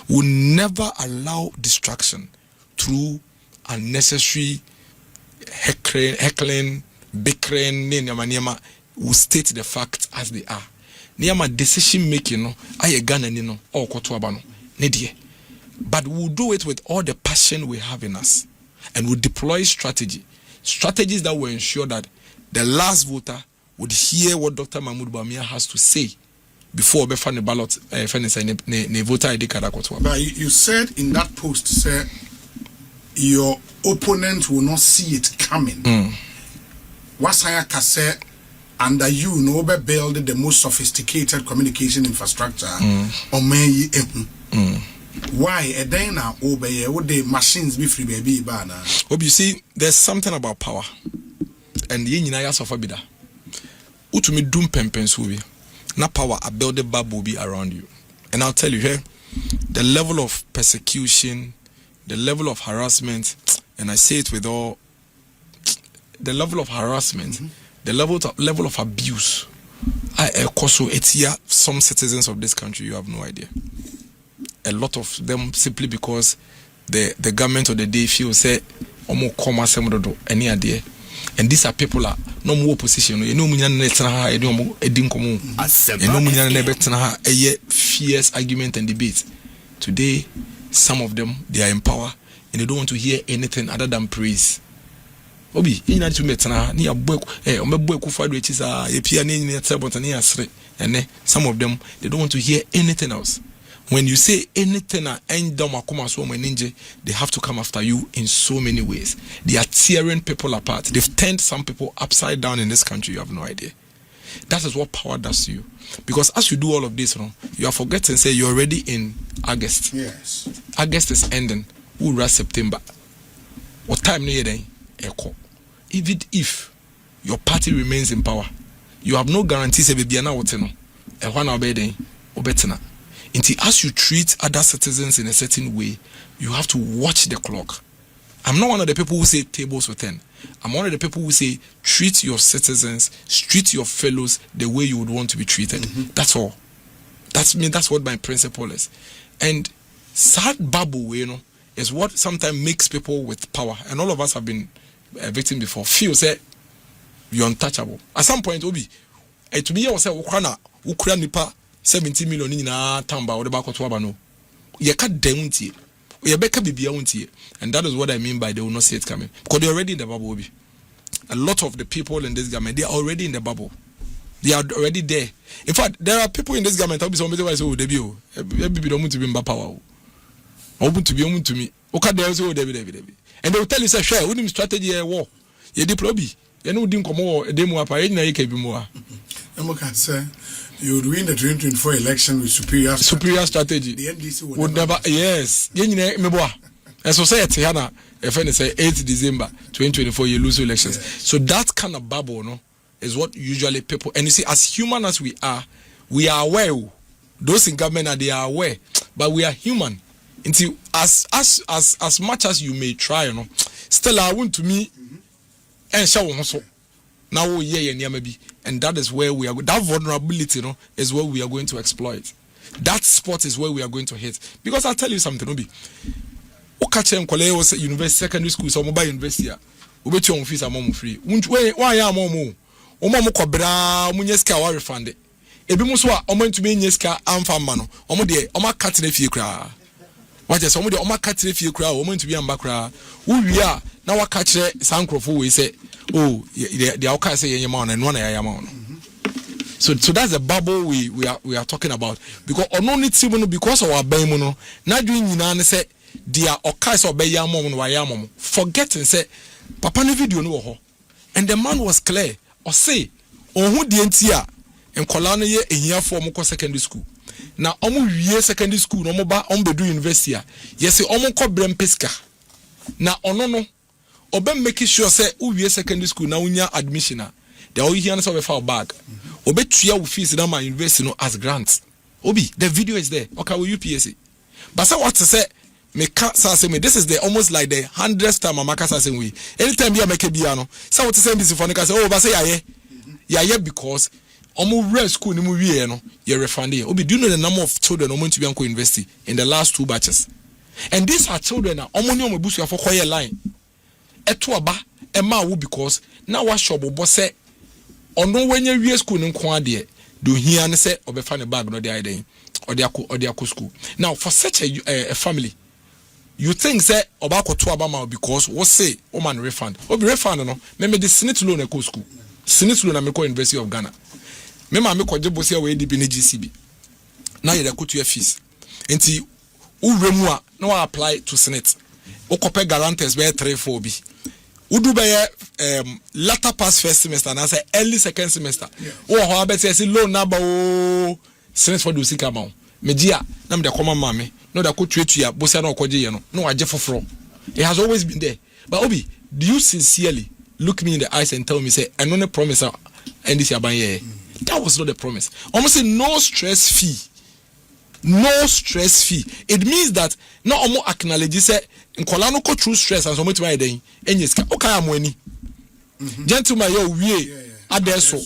will never allow distraction through unnecessary heckling, bickering, will state the facts as they are. Niyama decision making no aye Ghana ni no or kotoaba no nedie. But we'll do it with all the passion we have in us, and we'll deploy strategies that will ensure that the last voter would hear what Dr. Mahmoud Bawumia has to say before we find the ballot. Voter ID card. But you said in that post, sir, your opponent will not see it coming. What's higher say under you no be build the most sophisticated communication infrastructure on me. Why a day now obey would the machines be free baby bana? You see, there's something about power, and yinaya suffer bida. Utumi dum pempensubi. Na power a build the bubble be around you. And I'll tell you here, the level of persecution, the level of harassment, and I say it with all, the level of harassment, the level of abuse, some citizens of this country, you have no idea. A lot of them simply because the government of the day feels say any idea. And these are people are no more opposition. You know, fierce argument and debate. Today, some of them they are in power and they don't want to hear anything other than praise. Obi, you need to meet na ni abwe kufa do chisa epia ni tsebonta ni asre. And some of them they don't want to hear anything else. When you say anything they have to come after you in so many ways. They are tearing people apart. They've turned some people upside down in this country. You have no idea. That is what power does to you. Because as you do all of this, you are forgetting, say you're already in August. Yes. August is ending. We'll rush September. What time no then? Even if your party remains in power, you have no guarantees as you treat other citizens in a certain way, you have to watch the clock. I'm not one of the people who say tables will turn. I'm one of the people who say treat your citizens, treat your fellows the way you would want to be treated. That's all. That's what my principle is. And sad bubble, is what sometimes makes people with power, and all of us have been a victim before, feel say you're untouchable. At some point, Obi, to me, I was saying, Ukraine nipa 70 million in tamba or the back of Wabano. You can't demunti. You beka bibia unti. And that is what I mean by they will not see it coming. Because they're already in the bubble. A lot of the people in this government, they are already in the bubble. They are already there. In fact, there are people in this government who say, oh, debut. Everybody don't want to be in power. Open to be on to me. Okay, they also Debbie. And they will tell you, say, share, what strategy a war. You deploy. You know, didn't come over a demo up. I didn't keep more. You would win the 2024 election with superior strategy. The NDC would never. Yes. And society, Hannah, if any say 8th December 2024, you lose elections. Yes. So that kind of bubble, is what usually people. And you see, as human as we are aware. Those in government they are aware, but we are human. Until as much as you may try, still I want to me and show also. Now maybe, and that is where we are. That vulnerability, is where we are going to exploit. That spot is where we are going to hit. Because I'll tell you something, Obi. Okachem Kole was university, secondary school, so mobile university. Ube your fees are more free. Why are more? Omo kobra munyeska wa refund. Ebi muswa omo to be nyeska amfa mano. Omo de omo katire fie kra. What is omo de omo katire fie kra, omo to be amba kra. Wo wi a na wa katire sankrofo we say, oh, they are okay say yema and one yama. So that's the bubble we are talking about. Because because of our bemuno, not doing nyina say they are okay so be yama no yama. Forgetting say papa no video no ho. And the man was clear. Or say on who the entia and kolano ye ehia for mo secondary school. Na omo wie secondary school no mo ba on be do university. Yes, omo ko brem peska. Na ono no obem make sure say wie secondary school na unya admission a. The all here so be for bag. Obe tuya wo fees na my university no as grants. Obi, the video is there. Okay, will UPSC. But say what to say me can't say me. This is the almost like the 100th time I'm saying we. Anytime you make a piano, so what to say this for say oh, but say yeah, because omo re school ni mu wie no ye refund here. Obi, do you know the number of children omo to be anko university in the last 2 batches? And these are children na omo ni omo busu afọ koye line. Eto aba ema wo because na wa shop bo say ono wenye wie school ni nko ade do hia ne say obefa ne bag no de aiden or the school. Now for such a family, you think say obako to abama because what say man refund obi refund no me the senate loan e school senate loan na me University of Ghana me ma me kwaje bosi a we di bi na GCB na ye ko to fees enti uremu a na wa apply to senate okope guarantors be 3-4 bi udu be latter pass first semester na say early second semester wo ho abeti say loan na ba o senate for do sika ma media na me de koma mame no da ko tuatua bosia na okoje ye no waje foforo. It has always been there. But Obi, do you sincerely look me in the eyes and tell me say I no promise NDC abanye? That was not the promise. Almost say no stress fee. No stress fee. It means that no omo acknowledge say nkola no go through stress and so much by den enyeska okay amoni. Gentleman yo wie adeso.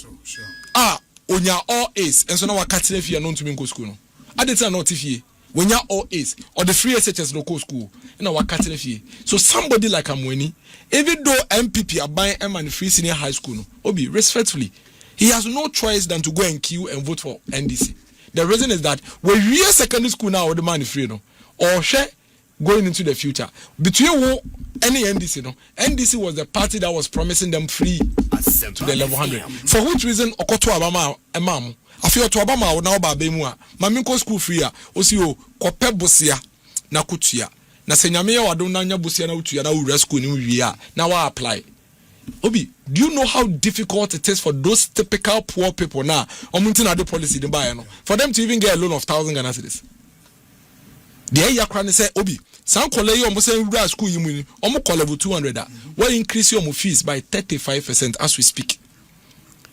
Onya all A's and so na wakatire fee no ntumi nko school no. Adeta na otifie. When you're all A's or the free SHS local school, you know what catching fee. So somebody like Amweni, even though NPP are buying M and free senior high school, no, Obi, respectfully, he has no choice than to go and queue and vote for NDC. The reason is that when we are secondary school now, the money free, no, or share going into the future between who any NDC, no, NDC was the party that was promising them free to the level 100. For which reason, Okoto Abama Emam. Afio to Obama na oba be mu a mami ko school free a osi o kope bosia na kutua na senyame ya wadom na nya bosia na utua na wura school ni wie a na wa apply. Obi, do you know how difficult it is for those typical poor people now omunti na the policy dey buy no for them to even get a loan of 1,000 Ghana cedis? The yakra ne say Obi san kole yi omo say wura school yi mu ni omo call level 200 a we increase your fees by 35% as we speak.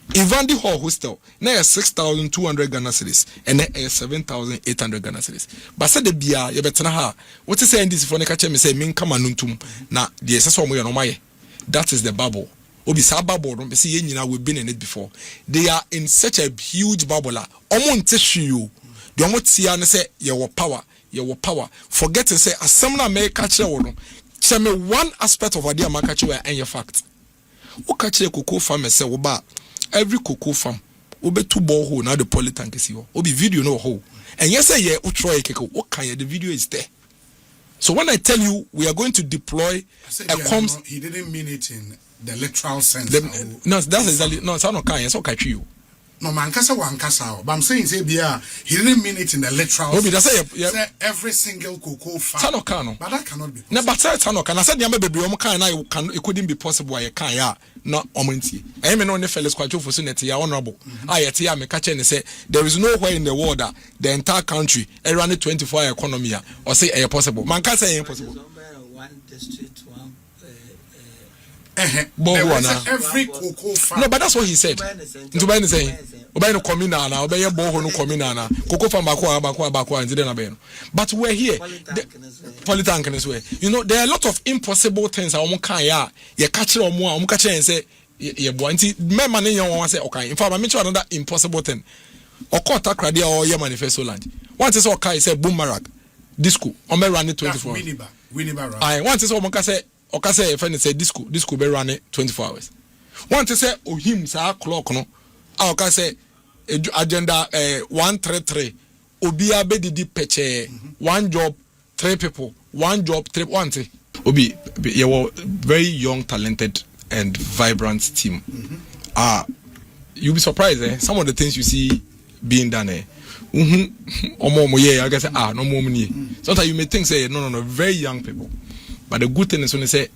Ivandi Hall hostel na 6,200 Ghana cedis and 7,800 Ghana cedis. But said the bia ye betena ha what is say NDC for ne ka che me say min kama nuntum na the essence omo ye no maye. That is the bubble. Obi sa bubble no be say ye nyina we been in it before. They are in such a huge bubble. Omo nte hwe o. The omo tia ne say ye wo power. Forget to say asem na me ka che wo no. Che me one aspect of idea ma ka che we en ye fact. Wo ka che cocoa farmer say wo ba every cocoa farm obe two borehole now the polytank is here obi video no hole and yes say yeah try keke what kind the video is there. So when I tell you we are going to deploy a comms, he didn't mean it in the literal sense. No, that's exactly no. It's not kind. It's okay to you. No man, kasa wankasa. But I'm saying say bia he didn't mean it in the literal sense. That's say every single cocoa farm. But that cannot be possible. No, but Tano can I said the baby omo kan na it couldn't be possible. I can ya no omonti. I am no ne fellas kwacho for senate ya honorable. Yet ya me catch and say there is nowhere in the world that the entire country run 24-hour economy or say a possible. Man can say impossible. One district, one. Every cocoa farm. No, but that's what he said. Into by saying, obey no communal now, obey a boho no communal now. Cocoa farm bakwa and didn't obey. But we're here. Polytank in this way. You know, there are a lot of impossible things. I won't kaya. You catch it or more. I'm catching and say, yeah, boy. My money you want to say, okay. In fact, I mentioned another impossible thing. Or call attack radio or your manifesto land. Once it's okay, say boomerang. Disco. I'm running 24 hours. Winnie I want to say, okay, say. Oka say if any say disco be run 24 hours. Want to say him sa clock no. Oka say agenda 133 obia be didi peche one job 3 people one job 3 one thing. Obi you were very young, talented and vibrant team. You'll be surprised some of the things you see being done I guess no more money. Sometimes you may think say no very young people. But the good thing is when they say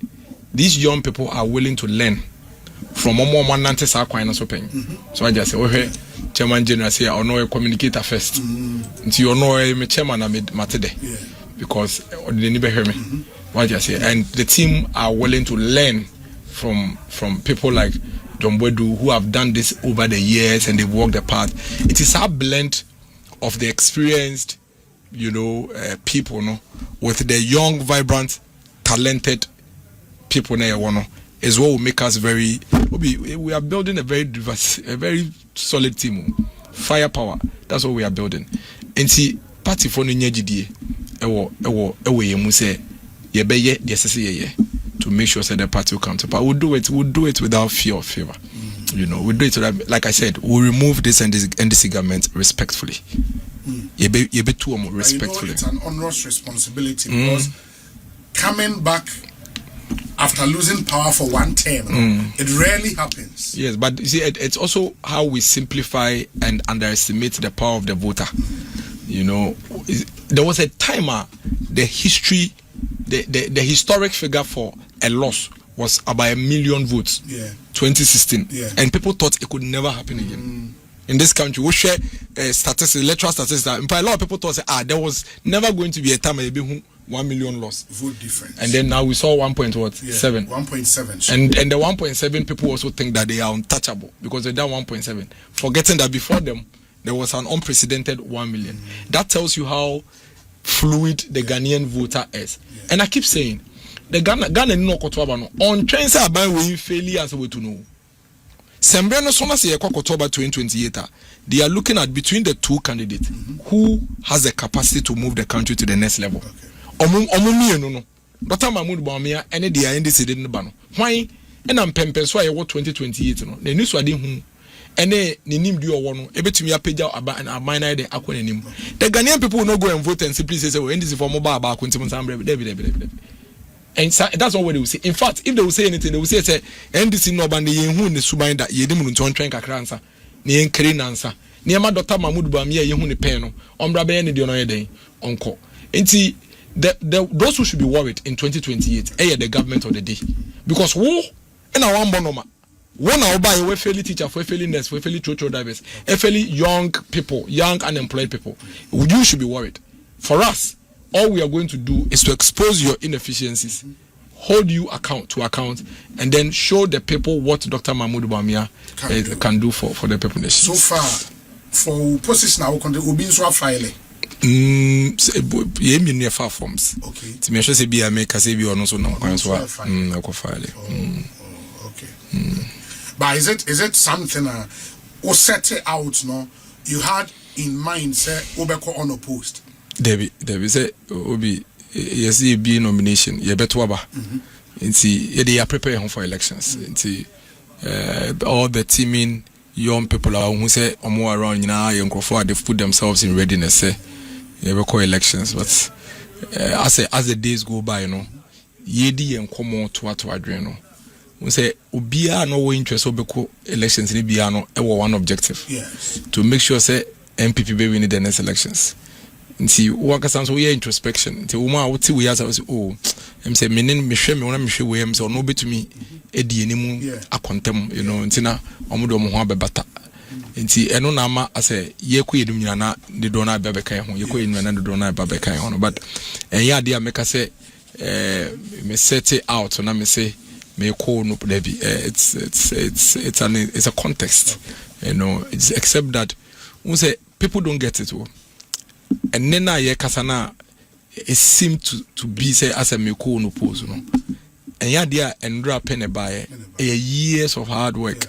these young people are willing to learn from more nante sa kwai na so pen. So I just say, okay, chairman general say I know a communicator first. Until you know me chairman na matede. Because they never hear me. What I just say, and the team are willing to learn from people like John Boydu who have done this over the years and they've walked the path. It is a blend of the experienced, people, with the young, vibrant, talented people na is what will make us very. We are building a very diverse, a very solid team. Firepower. That's what we are building. And see, party for the NGD, to make sure that the party will come to power. We'll do it without fear or favor. You know, we'll do it without, like I said, we'll remove this NDC government respectfully. Respectfully. It's an onerous responsibility because coming back after losing power for one term, it rarely happens. Yes, but you see, it's also how we simplify and underestimate the power of the voter. You know, there was a timer, the historic figure for a loss was about 1 million votes. 2016, and people thought it could never happen again. In this country, we share statistics, electoral statistics. A lot of people thought there was never going to be a time where 1 million loss vote difference, and then now we saw 1.7. 1.7, and the 1.7 people also think that they are untouchable because they're down 1.7, forgetting that before them there was an unprecedented 1 million. That tells you how fluid the Ghanaian voter is. And I keep saying, the Ghana no kotoba no on train say aban we failure as we to know. Sembre no so na say October 2028. They are looking at between the two candidates who has the capacity to move the country to the next level. No. Dr. Mahmoud Bawumia ene the NDC didn't ban. Why? And I'm pempen so I 2028 no. The news wadi hu ene nim di owo no ebetumi apagya amana de akona nim. The Ghanaian people will not go and vote and simply say NDC for mobile ba akuntim sambre David. And that's not what they will say. In fact, if they will say anything, they will say NDC no ban ye hu ne suban da ye dim no nton twen kakra ansa ne enkere nansa ne ma Dr. Mahmoud Bawumia ye hu ne pen no ombra be ne de no ye den onko. Enti those who should be worried in 2028 the government of the day, because who in our one bonoma one our buy we fairly teacher, we fairly nurse, we fairly church drivers, fairly young people, young unemployed people. You should be worried. For us, all we are going to do is to expose your inefficiencies, hold you to account, and then show the people what Dr. Mahmoud Bawumia can do for the people nation. So far, for position our country, will be so file. Near far forms. Okay. To me, I should say be a make say be on so no file. Okay. But is it something or set it out no you had in mind say obeko unopposed? Debbie say obi yes be nomination ye beto aba. Nti they are preparing for elections. Nti all the teaming young people are who say omo around now they've put themselves in readiness say you will call elections, but as the days go by, you know, yedi and come to adreno. We say ubia no interest obeko elections in Biano one objective. Yes. To make sure say NPP be win the next elections. Nti waka sans we introspection. Nti uma wuti we as em say menin me hwe me wona me hwe we em say no betumi edi enimu akontem, you know, ntina omodo mo ho abebata. Nti eno na ma ase yeko yedum nyina na de do na abebeka ho yeko yedum na de do na abebeka ho, but enya de ameka say me set it out na me say me call no debi it's a context, you know. It's except that we say people don't get it all, and then ye kasana it seemed to be say as a me call no pose, no, and ya dia endra pen by years of hard work.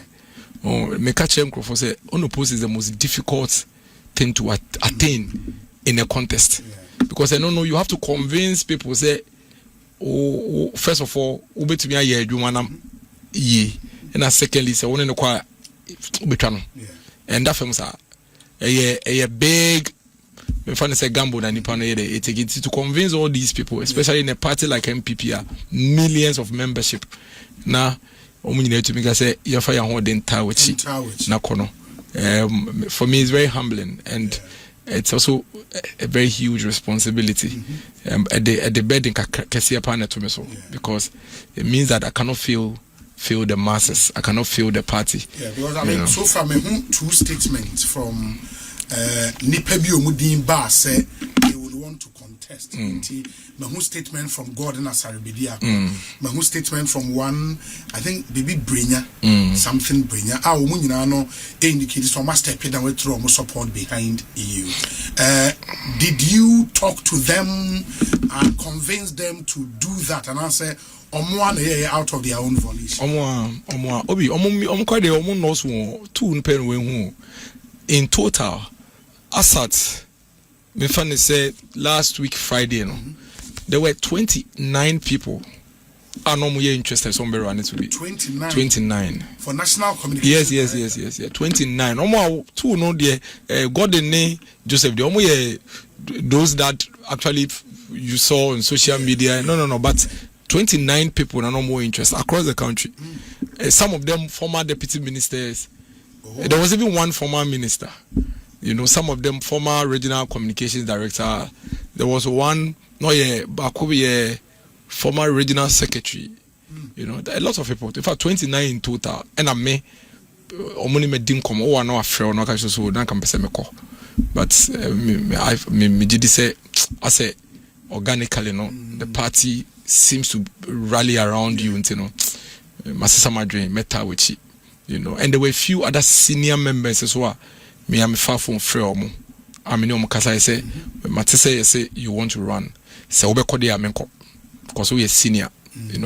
Me catch him for say unopposed is the most difficult thing to attain in a contest, because I don't know, you have to convince people say first of all ubetumi aye adwuma na ye, and secondly say one no kwa betwa no, and that famous a big me find say gamble na nipa no ye take it to convince all these people, especially in a party like NPP, millions of membership na omunyina to me say you fire hold entire na kono. For me it's very humbling, and it's also a very huge responsibility at the bedding kesi apana to me, so because it means that I cannot feel the masses, I cannot feel the party. Because I mean, so far me two statements from nipa bi omudin ba say they would want to contest. My whole statement from Gordon Asaribedia, my whole statement from one, I think Baby Brenya, something Brenya. Ah, no indicates so much step down with support behind you. Did you talk to them and convince them to do that, and I say omo out of their own volition. Omo obi omo quite the omo knows two pen when in total asat me funny say last week Friday there were 29 people are no more interested somewhere on it to be 29 for national communication. Yes. 29 omo two no there God the name Joseph the omo those that actually you saw on social media no but 29 people are no more interested across the country. Some of them former deputy ministers. There was even one former minister. Some of them former regional communications director. There was one former regional secretary. A lot of people. In fact, 29 in total. And I may only made dim come over no afraid no catch so na can pese me call. But me did say I say organically the party seems to rally around you Masisa Madrid meta with and there were a few other senior members as well. Me am far from free I mean kasa say Matisse say you want to run. Say obeko dey amenko because we are senior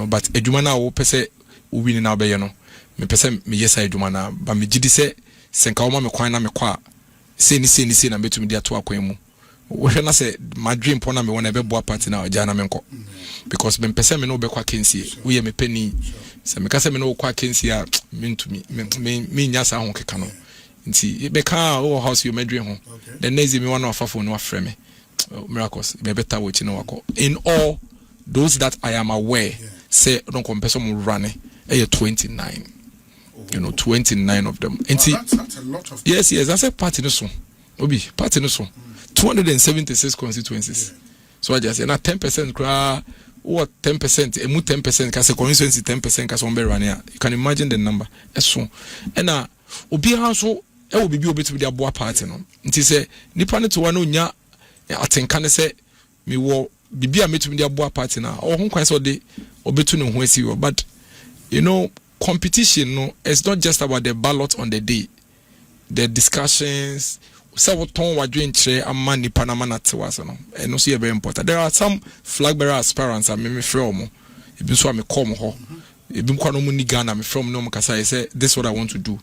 but edwuma na wo pese wo win na obeye no me pese me yesa edwuma na ba me gidi say senka wo ma me kwan na me kwa say ni na betumi dia to akwan mu wo hwe na say my dream pon na me wona be boa party na oja na menko because me pese me no be kwa kensie wo ye me pani say me kasa me no kwa kensie a me ntumi me nya sa ho keka no nti be ka o house you medre ho the next me one of afo no afre me miracles be better watch no wako in all those that I am aware say don't compare some running 29 29 of them that's a lot of yes that's a party no so obi party no so 276 constituencies so I just say na 10% cra what 10% emu 10% ka say constituency 10% ka so be running you can imagine the number eso and obi also e will be obi to be aboa party no nti say nipa ne to wa no nya atenka ne say me wo bibia metu me aboa party na o ho kwan say de obetu ne ho asi but competition no it's not just about the ballot on the day, the discussions say what ton wadwen kire amma nipa na manate was no and no see very important. There are some flag bearer aspirants and me frɛ omo ebi so am come ho ebi kwa no mu ni Ghana me from no kasa say this is what I want to do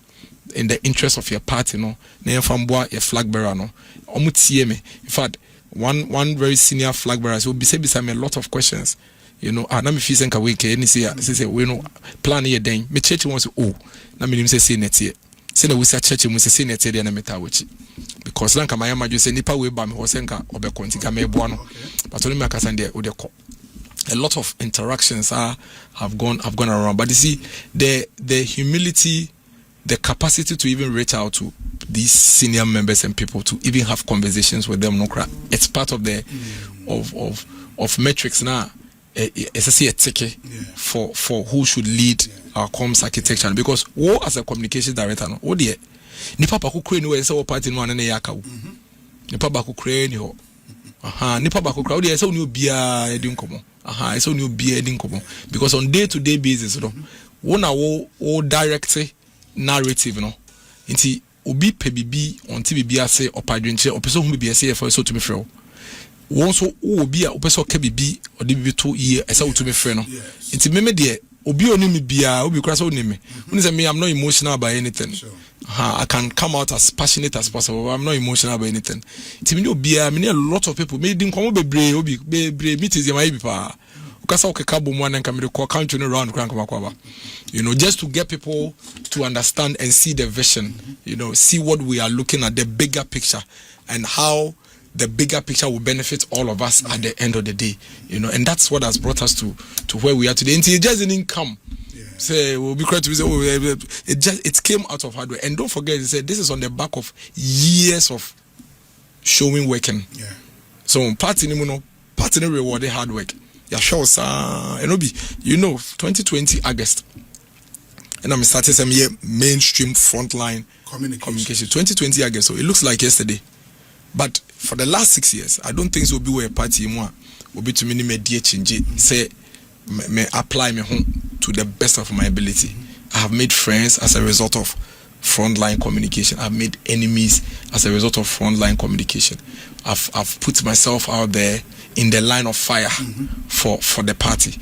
in the interest of your party na yɛmfa a flag bearer no omo tie me. In fact one very senior flag bearer so be say me a lot of questions na me feel senka we ke any say we no plan here den me church won say na me nim say netie say na we say church mu say netie dey na meta wachi because lanka my maju say nipa we ba me ho senka obekontika me ebo no but only me akasa dey o dey call. A lot of interactions have gone around, but you see the humility, the capacity to even reach out to these senior members and people to even have conversations with them. It's part of the of metrics now. It's a ticket for who should lead our comms architecture, because as a communications director nipa ba ko kure ni we say party no ane yaka wo nipa ba ko kure ni ho nipa ba ko kure wo say oni obia edi nkomo say oni obia edi nkomo, because on day to day basis wo na wo direct narrative no nti obi pe bibi onti bibi ase opadwenche opeso hu bibi ase for so to me frɛ wo so obi a opeso ka bibi odi bibi to ye ese wo to me frɛ no nti meme de obi oni me bia obi kura so oni me say me I'm not emotional about anything. I can come out as passionate as possible. I'm not emotional about anything. Nti me obi a me a lot of people me din komo bebre obi bebre meetings yema bi pa ukasa okeka bomu an nka me call country no round kran kama kwaba, just to get people to understand and see the vision, see what we are looking at, the bigger picture, and how the bigger picture will benefit all of us at the end of the day, and that's what has brought us to where we are today. Until it just didn't come. Say we'll be correct to say it came out of hard work, and don't forget this is on the back of years of showing working. So party rewarded hard work. Yeah, sure, sir. And 2020 August, and I'm starting some year mainstream frontline communication. 2020 August, so it looks like yesterday, but for the last 6 years, I don't think so. Be where party more will be to minimum change. Say me apply me home to the best of my ability. I have made friends as a result of frontline communication. I've made enemies as a result of frontline communication. I've put myself out there in the line of fire for the party,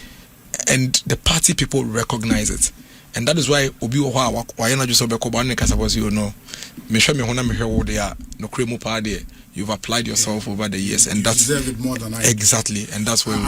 and the party people recognize it. And that is why obi why not just you've applied yourself over the years, and that's deserve it more than I exactly, and that's where we